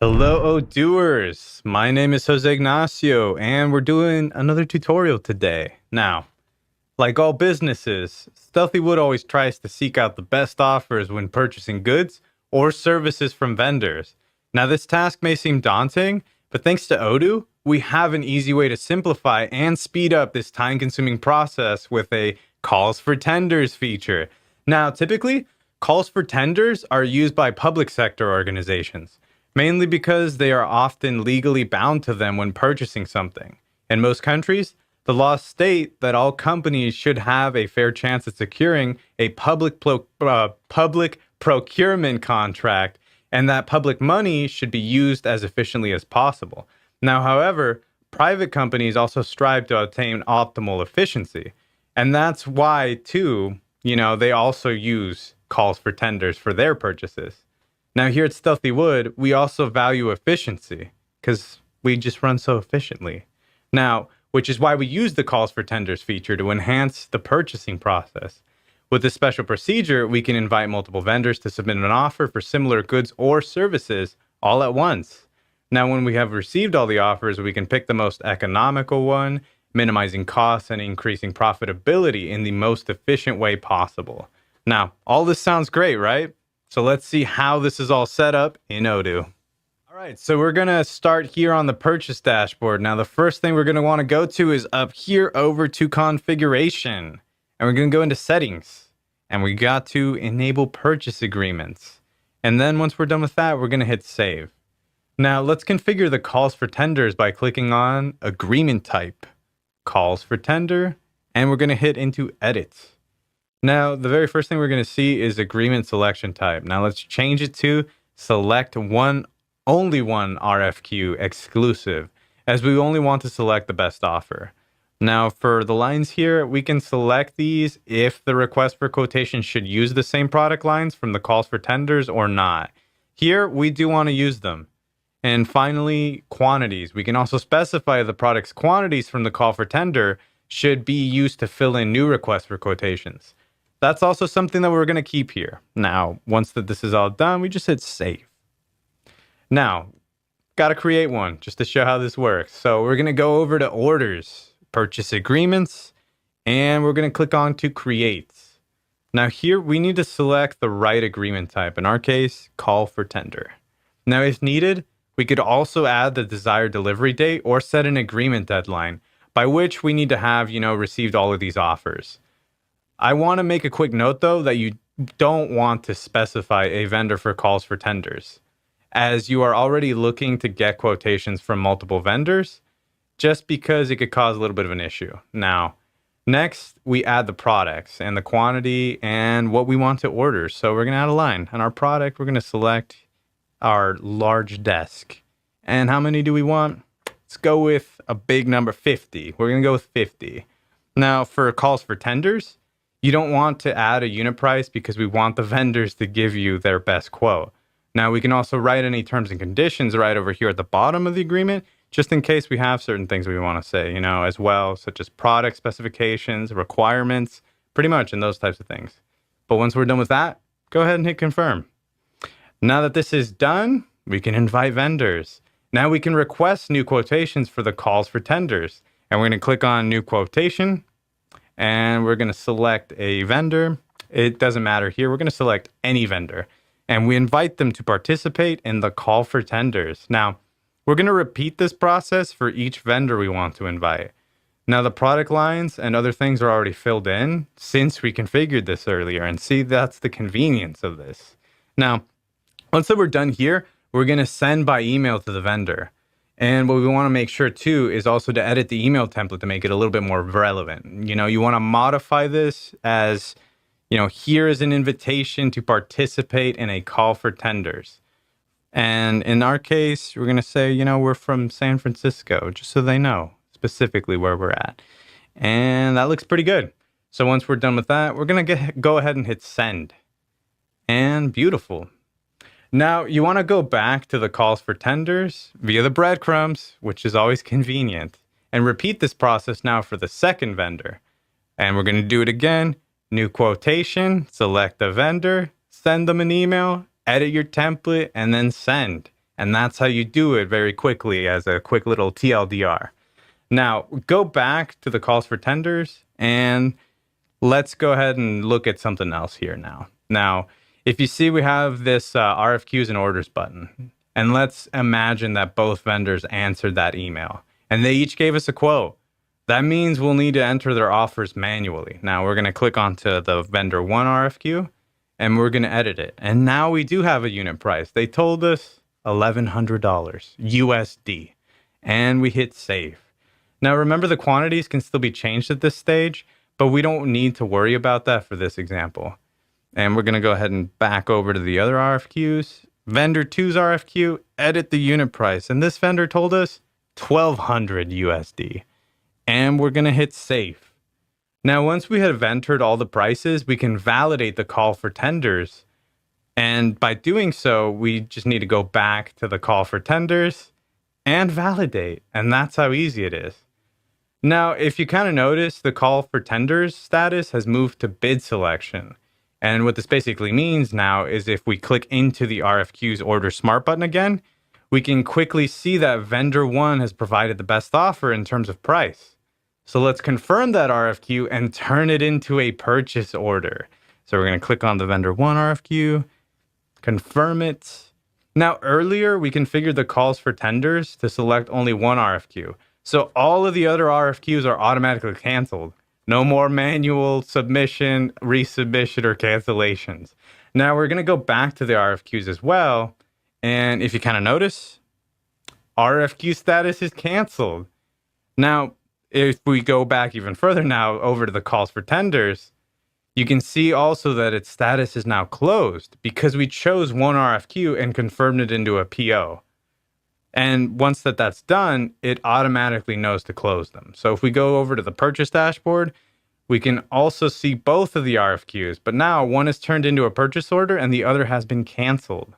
Hello, Odooers. My name is Jose Ignacio, and we're doing another tutorial today. Now, like all businesses, Stealthy Wood always tries to seek out the best offers when purchasing goods or services from vendors. Now, this task may seem daunting, but thanks to Odoo, we have an easy way to simplify and speed up this time-consuming process with a calls for tenders feature. Now, typically, calls for tenders are used by public sector organizations, mainly because they are often legally bound to them when purchasing something. In most countries, the laws state that all companies should have a fair chance at securing a public procurement contract, and that public money should be used as efficiently as possible. Now, however, private companies also strive to attain optimal efficiency, and that's why, too, they also use calls for tenders for their purchases. Now, here at Stealthy Wood, we also value efficiency because we just run so efficiently. Now, which is why we use the calls for tenders feature to enhance the purchasing process. With this special procedure, we can invite multiple vendors to submit an offer for similar goods or services all at once. Now, when we have received all the offers, we can pick the most economical one, minimizing costs and increasing profitability in the most efficient way possible. Now, all this sounds great, right? So let's see how this is all set up in Odoo. All right, so we're going to start here on the purchase dashboard. Now, the first thing we're going to want to go to is up here over to configuration. And we're going to go into settings. And we got to enable purchase agreements. And then once we're done with that, we're going to hit save. Now, let's configure the calls for tenders by clicking on agreement type, calls for tender, and we're going to hit into edit. Now, the very first thing we're going to see is agreement selection type. Now, let's change it to select only one RFQ exclusive, as we only want to select the best offer. Now, for the lines here, we can select these if the request for quotation should use the same product lines from the calls for tenders or not. Here, we do want to use them. And finally, quantities. We can also specify the product's quantities from the call for tender should be used to fill in new requests for quotations. That's also something that we're going to keep here. Now, once this is all done, we just hit save. Now, got to create one just to show how this works. So we're going to go over to orders, purchase agreements, and we're going to click on to create. Now here, we need to select the right agreement type. In our case, call for tender. Now, if needed, we could also add the desired delivery date or set an agreement deadline by which we need to have, received all of these offers. I want to make a quick note, though, that you don't want to specify a vendor for calls for tenders, as you are already looking to get quotations from multiple vendors, just because it could cause a little bit of an issue. Now, next, we add the products and the quantity and what we want to order. So we're going to add a line. And our product, we're going to select our large desk. And how many do we want? Let's go with a big number, 50. We're going to go with 50. Now, for calls for tenders, you don't want to add a unit price because we want the vendors to give you their best quote. Now, we can also write any terms and conditions right over here at the bottom of the agreement, just in case we have certain things we want to say, as well, such as product specifications, requirements, pretty much, and those types of things. But once we're done with that, go ahead and hit confirm. Now that this is done, we can invite vendors. Now we can request new quotations for the calls for tenders. And we're going to click on new quotation. And we're going to select a vendor. It doesn't matter here. We're going to select any vendor. And we invite them to participate in the call for tenders. Now, we're going to repeat this process for each vendor we want to invite. Now, the product lines and other things are already filled in since we configured this earlier. And see, that's the convenience of this. Now, once that we're done here, we're going to send by email to the vendor. And what we want to make sure, too, is also to edit the email template to make it a little bit more relevant. You want to modify this as, here is an invitation to participate in a call for tenders. And in our case, we're going to say, we're from San Francisco, just so they know specifically where we're at. And that looks pretty good. So once we're done with that, we're going to go ahead and hit send. And beautiful. Now, you want to go back to the calls for tenders via the breadcrumbs, which is always convenient, and repeat this process now for the second vendor. And we're going to do it again. New quotation, select a vendor, send them an email, edit your template, and then send. And that's how you do it very quickly as a quick little TLDR. Now, go back to the calls for tenders and let's go ahead and look at something else here now. Now, if you see we have this RFQs and orders button, and let's imagine that both vendors answered that email and they each gave us a quote. That means we'll need to enter their offers manually. Now we're going to click onto the vendor one RFQ and we're going to edit it. And now we do have a unit price. They told us $1,100 USD and we hit save. Now remember, the quantities can still be changed at this stage, but we don't need to worry about that for this example. And we're going to go ahead and back over to the other RFQs. Vendor 2's RFQ, edit the unit price. And this vendor told us $1,200 USD. And we're going to hit save. Now, once we have entered all the prices, we can validate the call for tenders. And by doing so, we just need to go back to the call for tenders and validate. And that's how easy it is. Now, if you kind of notice, the call for tenders status has moved to bid selection. And what this basically means now is if we click into the RFQ's Order Smart button again, we can quickly see that vendor one has provided the best offer in terms of price. So let's confirm that RFQ and turn it into a purchase order. So we're going to click on the vendor one RFQ, confirm it. Now, earlier we configured the calls for tenders to select only one RFQ. So all of the other RFQs are automatically canceled. No more manual submission, resubmission, or cancellations. Now we're going to go back to the RFQs as well. And if you kind of notice, RFQ status is canceled. Now, if we go back even further now over to the calls for tenders, you can see also that its status is now closed because we chose one RFQ and confirmed it into a PO. And once that's done, it automatically knows to close them. So if we go over to the purchase dashboard, we can also see both of the RFQs, but now one is turned into a purchase order and the other has been canceled.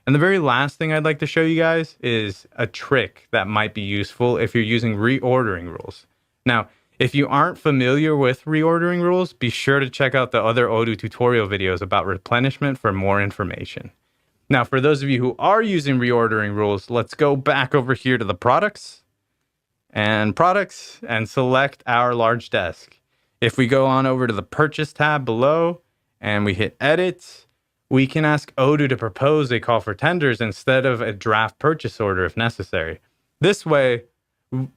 And the very last thing I'd like to show you guys is a trick that might be useful if you're using reordering rules. Now, if you aren't familiar with reordering rules, be sure to check out the other Odoo tutorial videos about replenishment for more information. Now, for those of you who are using reordering rules, let's go back over here to the products and select our large desk. If we go on over to the purchase tab below and we hit edit, we can ask Odoo to propose a call for tenders instead of a draft purchase order if necessary. This way,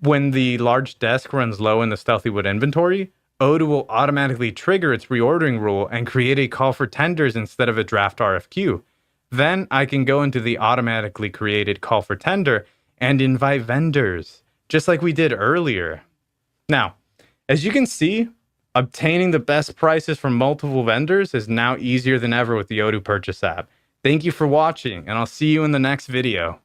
when the large desk runs low in the Stealthywood inventory, Odoo will automatically trigger its reordering rule and create a call for tenders instead of a draft RFQ. Then I can go into the automatically created call for tender and invite vendors, just like we did earlier. Now, as you can see, obtaining the best prices from multiple vendors is now easier than ever with the Odoo Purchase app. Thank you for watching, and I'll see you in the next video.